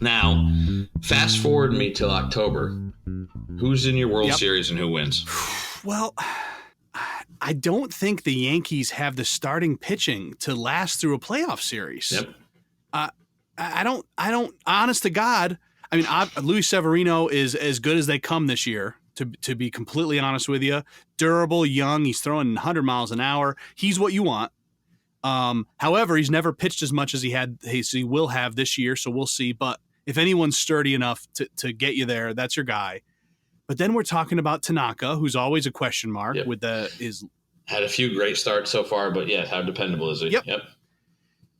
Now, fast forward me till October. Who's in your World Series and who wins? Well, I don't think the Yankees have the starting pitching to last through a playoff series. Yep. I don't, honest to God, I mean, Luis Severino is as good as they come this year, to be completely honest with you. Durable, young, he's throwing 100 miles an hour. He's what you want. However, he's never pitched as much as he will have this year, so we'll see. But if anyone's sturdy enough to get you there, that's your guy. But then we're talking about Tanaka, who's always a question mark with had a few great starts so far, but how dependable is he? Yep.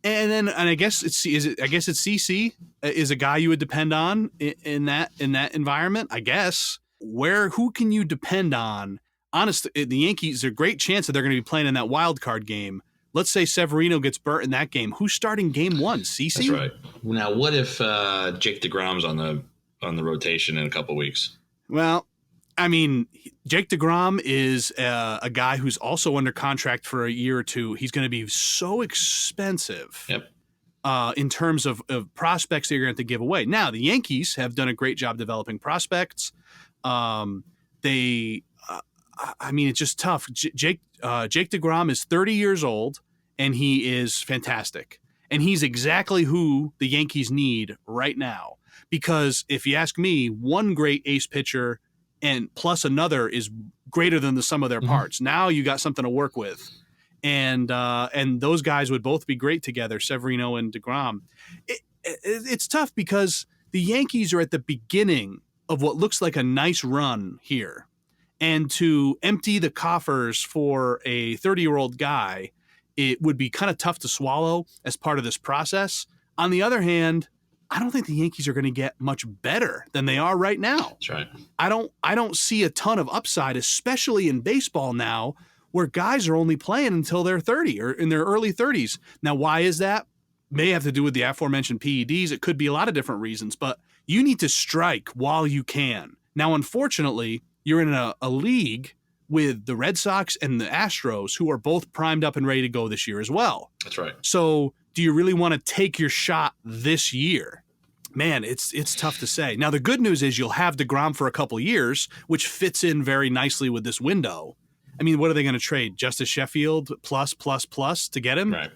And I guess it's CC is a guy you would depend on in that environment. I guess who can you depend on? Honestly, the Yankees, there's a great chance that they're going to be playing in that wild card game. Let's say Severino gets burnt in that game. Who's starting game one? CC? That's right. Now, what if Jake DeGrom's on the rotation in a couple weeks? Well, I mean, Jake DeGrom is a guy who's also under contract for a year or two. He's going to be so expensive in terms of prospects that you're going to have to give away. Now, the Yankees have done a great job developing prospects. I mean, it's just tough. Jake DeGrom is 30 years old, and he is fantastic. And he's exactly who the Yankees need right now. Because if you ask me, one great ace pitcher and plus another is greater than the sum of their parts. Now you got something to work with. And those guys would both be great together, Severino and DeGrom. It's tough because the Yankees are at the beginning of what looks like a nice run here. And to empty the coffers for a 30-year-old guy, it would be kind of tough to swallow as part of this process. On the other hand, I don't think the Yankees are going to get much better than they are right now. That's right. I don't see a ton of upside, especially in baseball now, where guys are only playing until they're 30 or in their early 30s. Now, why is that? May have to do with the aforementioned PEDs. It could be a lot of different reasons, but you need to strike while you can. Now, unfortunately, you're in a league with the Red Sox and the Astros, who are both primed up and ready to go this year as well. That's right. So do you really want to take your shot this year? Man, it's tough to say. Now, the good news is you'll have DeGrom for a couple years, which fits in very nicely with this window. I mean, what are they going to trade? Justice Sheffield plus to get him? Right.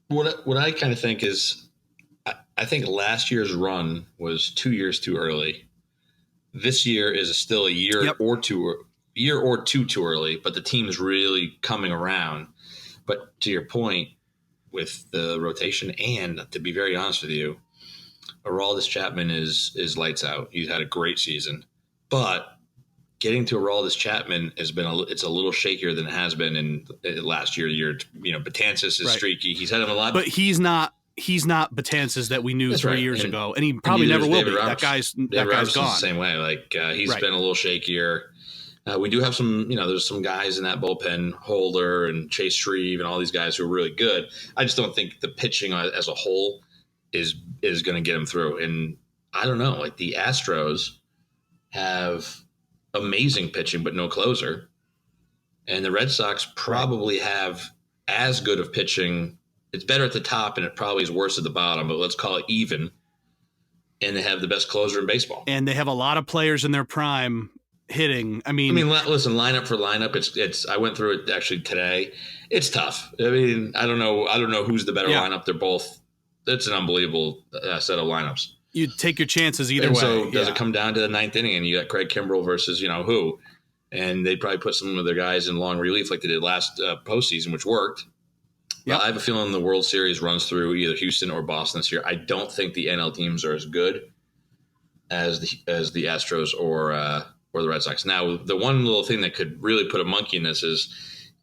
What I kind of think is, I think last year's run was 2 years too early. This year is still a year or two too early, but the team is really coming around. But to your point with the rotation, and to be very honest with you, Aroldis Chapman is lights out. He's had a great season, but getting to Aroldis Chapman it's a little shakier than it has been in last year. Betances is streaky. He's had him a lot, but he's not Betances that we knew 3 years ago, and he probably never will be. That guy's gone. The same way. He's been a little shakier. We do have some, there's some guys in that bullpen, Holder and Chase Shreve and all these guys who are really good. I just don't think the pitching as a whole is going to get him through. And I don't know, the Astros have amazing pitching, but no closer. And the Red Sox probably have as good of pitching. It's better at the top and it probably is worse at the bottom, but let's call it even. And they have the best closer in baseball. And they have a lot of players in their prime hitting. I mean, listen, lineup for lineup, it's. I went through it actually today. It's tough. I mean, I don't know who's the better lineup. They're both. It's an unbelievable set of lineups. You take your chances either way. So does it come down to the ninth inning, and you got Craig Kimbrell versus who, and they probably put some of their guys in long relief like they did last postseason, which worked. Yep. I have a feeling the World Series runs through either Houston or Boston this year. I don't think the NL teams are as good as the Astros or the Red Sox. Now, the one little thing that could really put a monkey in this is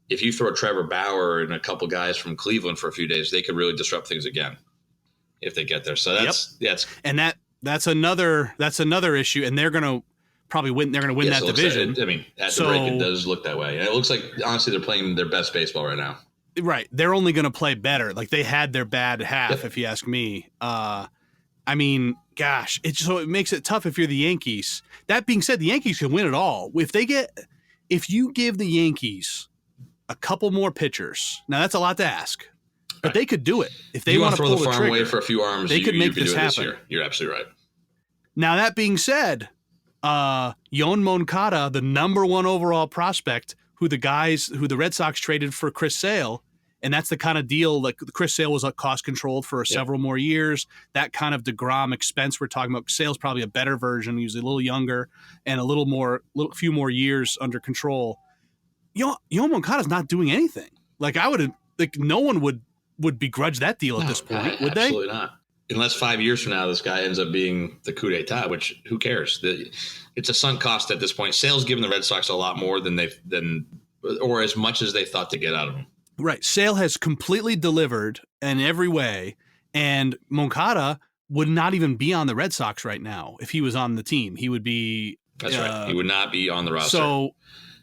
if you throw Trevor Bauer and a couple guys from Cleveland for a few days, they could really disrupt things again if they get there. So that's another issue, and they're going to probably win. They're going to win that division. At the break, it does look that way. And it looks like honestly they're playing their best baseball right now. Right, they're only going to play better. Like they had their bad half, if you ask me. gosh, it makes it tough if you're the Yankees. That being said, the Yankees can win it all. If you give the Yankees a couple more pitchers, now that's a lot to ask, but they could do it. If they want to throw pull the farm trigger, away for a few arms, they could make this happen. This year. You're absolutely right. Now, that being said, Yoan Moncada, the number 1 overall prospect, who the Red Sox traded for Chris Sale, and that's the kind of deal, like Chris Sale was cost controlled for several more years. That kind of DeGrom expense we're talking about. Sale's probably a better version. He was a little younger and a few more years under control. Yoan Moncada's not doing anything. Like no one would begrudge that deal at this point, would they? Absolutely not. Unless 5 years from now, this guy ends up being the coup d'etat, which who cares? It's a sunk cost at this point. Sale's given the Red Sox a lot more or as much as they thought to get out of him. Right. Sale has completely delivered in every way, and Moncada would not even be on the Red Sox right now if he was on the team. He would be. That's right. He would not be on the roster. So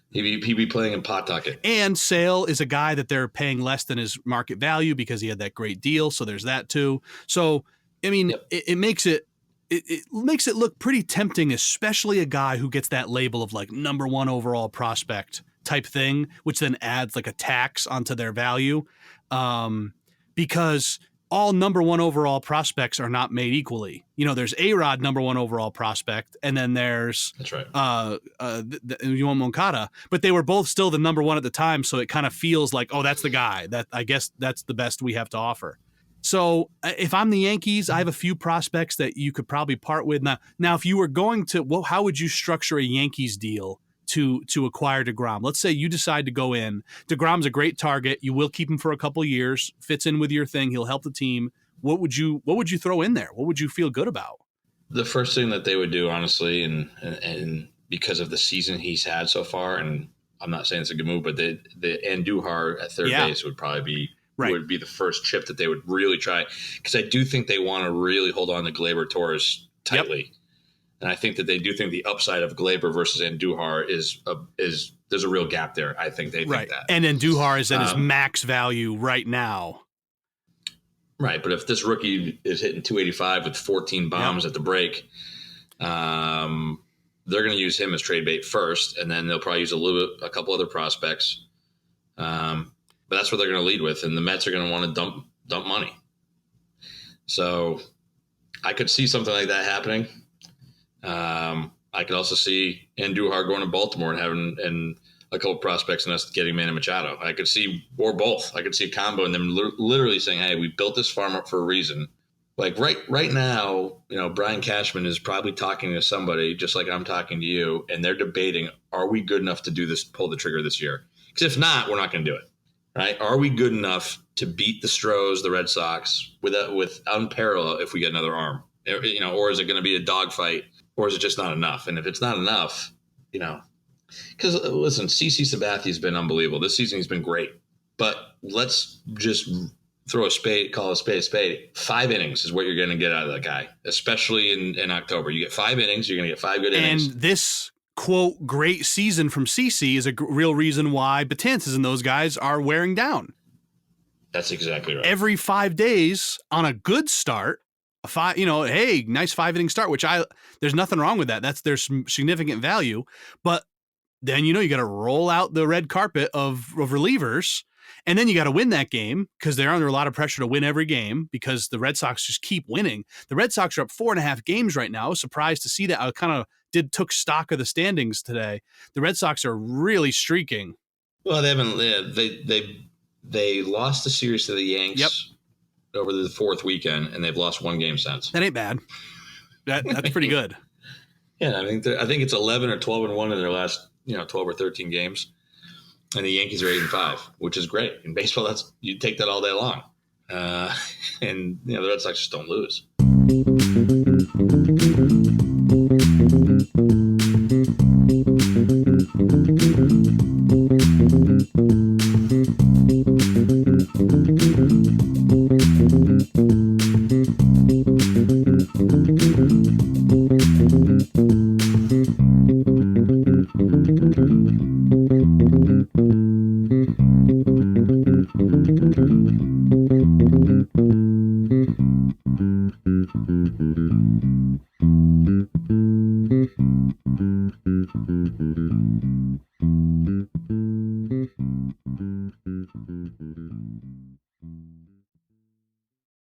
he'd be playing in Pawtucket. And Sale is a guy that they're paying less than his market value because he had that great deal. So there's that too. So I mean, it makes it look pretty tempting, especially a guy who gets that label of like number 1 overall prospect type thing, which then adds like a tax onto their value, because all number 1 overall prospects are not made equally. There's A-Rod, number 1 overall prospect, and then there's that's right. Yoan Moncada, but they were both still the number 1 at the time, so it kind of feels like, oh, that's the guy. That I guess that's the best we have to offer. So if I'm the Yankees, I have a few prospects that you could probably part with. Now, if you were going to, how would you structure a Yankees deal to acquire DeGrom? Let's say you decide to go in. DeGrom's a great target. You will keep him for a couple years. Fits in with your thing. He'll help the team. What would you throw in there? What would you feel good about? The first thing that they would do, honestly, and because of the season he's had so far, and I'm not saying it's a good move, but the Andujar at third base would probably be. Right. Would be the first chip that they would really try, because I do think they want to really hold on to Gleyber Torres tightly, and I think that they do think the upside of Gleyber versus Andujar is there's a real gap there. I think they think that, and Andujar is at his max value right now. Right, but if this rookie is hitting 285 with 14 bombs at the break, they're going to use him as trade bait first, and then they'll probably use a couple other prospects. But that's what they're going to lead with, and the Mets are going to want to dump money. So I could see something like that happening. I could also see Andujar going to Baltimore and having a couple prospects and us getting Manny Machado. I could see, or both. I could see a combo and them literally saying, "Hey, we built this farm up for a reason." Like right now, Brian Cashman is probably talking to somebody just like I'm talking to you, and they're debating, are we good enough to do this, pull the trigger this year? Because if not, we're not going to do it. Right? Are we good enough to beat the Astros, the Red Sox, with unparalleled if we get another arm? Or is it going to be a dogfight, or is it just not enough? And if it's not enough, because listen, CC Sabathia has been unbelievable. This season he's been great. But let's just call a spade. 5 innings is what you're going to get out of that guy, especially in October. You get 5 innings, you're going to get 5 good innings. And this quote great season from CC is a real reason why Betances and those guys are wearing down. That's exactly right. Every 5 days on a good start, hey, nice 5-inning start, which there's nothing wrong with that. There's some significant value, but then you got to roll out the red carpet of relievers, and then you got to win that game because they're under a lot of pressure to win every game because the Red Sox just keep winning. The Red Sox are up 4.5 games right now. I was surprised to see that. I kind of took stock of the standings today. The Red Sox are really streaking. Well, they haven't. They lost the series to the Yanks over the 4th weekend, and they've lost 1 game since. That ain't bad. That's pretty good. Yeah, I think it's 11 or 12-1 in their last 12 or 13 games, and the Yankees are 8-5, which is great. In baseball, you take that all day long, and the Red Sox just don't lose.